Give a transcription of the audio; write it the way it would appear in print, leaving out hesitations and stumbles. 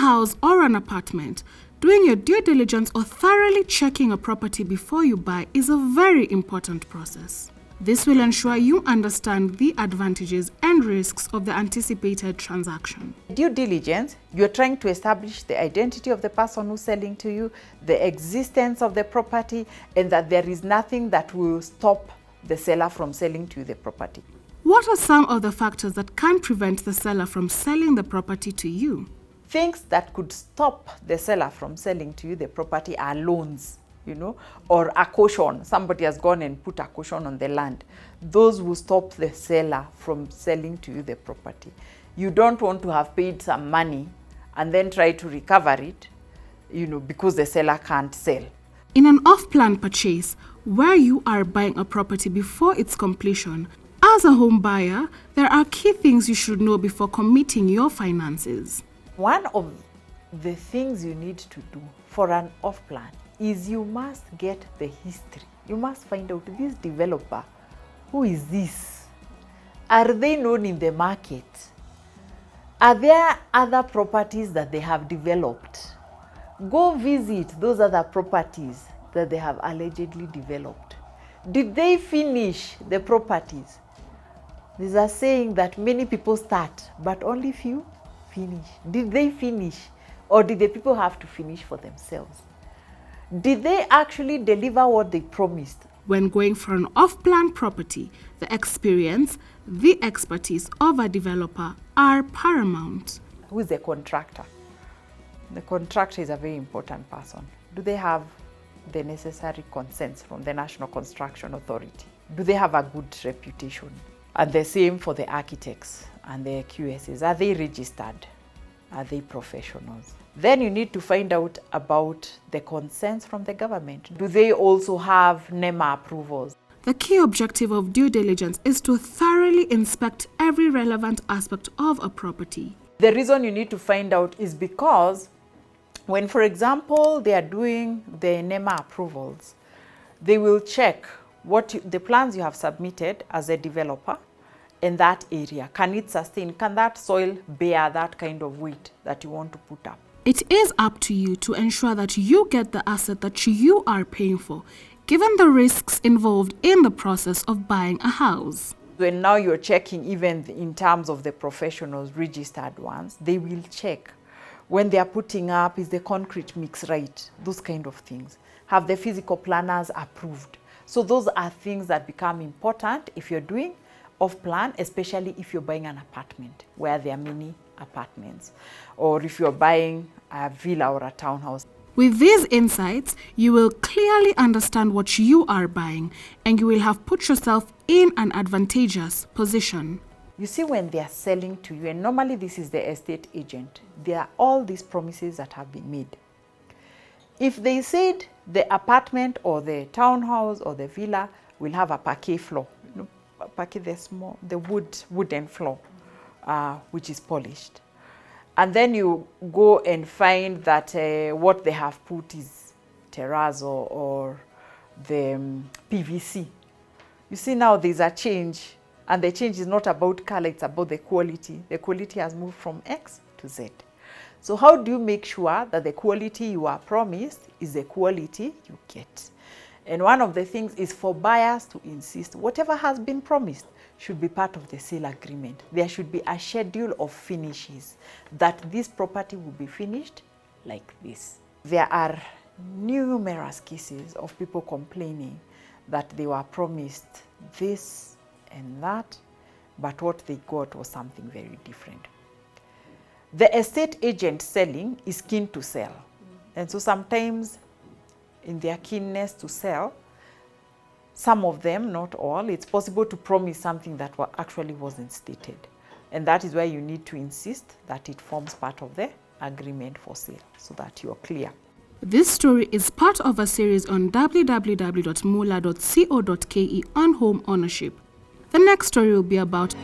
house or an apartment, doing your due diligence or thoroughly checking a property before you buy is a very important process. This will ensure you understand the advantages and risks of the anticipated transaction. Due diligence, you're trying to establish the identity of the person who's selling to you, the existence of the property, and that there is nothing that will stop the seller from selling to you the property. What are some of the factors that can prevent the seller from selling the property to you? Things that could stop the seller from selling to you the property are loans, or a caution. Somebody has gone and put a caution on the land. Those will stop the seller from selling to you the property. You don't want to have paid some money and then try to recover it, because the seller can't sell. In an off-plan purchase, where you are buying a property before its completion, as a home buyer, there are key things you should know before committing your finances. One of the things you need to do for an off-plan is you must get the history. You must find out this developer, who is this? Are they known in the market? Are there other properties that they have developed? Go visit those other properties that they have allegedly developed. Did they finish the properties? There's a saying that many people start, but only few finish. Did they finish? Or did the people have to finish for themselves? Did they actually deliver what they promised? When going for an off-plan property, the experience, the expertise of a developer are paramount. Who is the contractor? The contractor is a very important person. Do they have the necessary consents from the National Construction Authority? Do they have a good reputation? And the same for the architects and the QSs. Are they registered? Are they professionals? Then you need to find out about the consents from the government. Do they also have NEMA approvals? The key objective of due diligence is to thoroughly inspect every relevant aspect of a property. The reason you need to find out is because when, for example, they are doing the NEMA approvals, they will check the plans you have submitted as a developer in that area. Can it sustain? Can that soil bear that kind of weight that you want to put up? It is up to you to ensure that you get the asset that you are paying for, given the risks involved in the process of buying a house. When now you're checking, even in terms of the professionals, registered ones, they will check when they are putting up, is the concrete mix right? Those kind of things. Have the physical planners approved? So those are things that become important if you're doing off-plan, especially if you're buying an apartment where there are many apartments, or if you're buying a villa or a townhouse. With these insights, you will clearly understand what you are buying, and you will have put yourself in an advantageous position. You see, when they are selling to you, and normally this is the estate agent, there are all these promises that have been made. If they said the apartment or the townhouse or the villa will have a parquet floor, parquet, the wooden floor, which is polished, and then you go and find that what they have put is terrazzo or the PVC. You see, now there's a change, and the change is not about color, it's about the quality. The quality has moved from X to Z. So how do you make sure that the quality you are promised is the quality you get? And one of the things is for buyers to insist whatever has been promised should be part of the sale agreement. There should be a schedule of finishes, that this property will be finished like this. There are numerous cases of people complaining that they were promised this and that, but what they got was something very different. The estate agent selling is keen to sell. And so sometimes in their keenness to sell, some of them, not all, it's possible to promise something that actually wasn't stated. And that is why you need to insist that it forms part of the agreement for sale, so that you're clear. This story is part of a series on www.mula.co.ke on home ownership. The next story will be about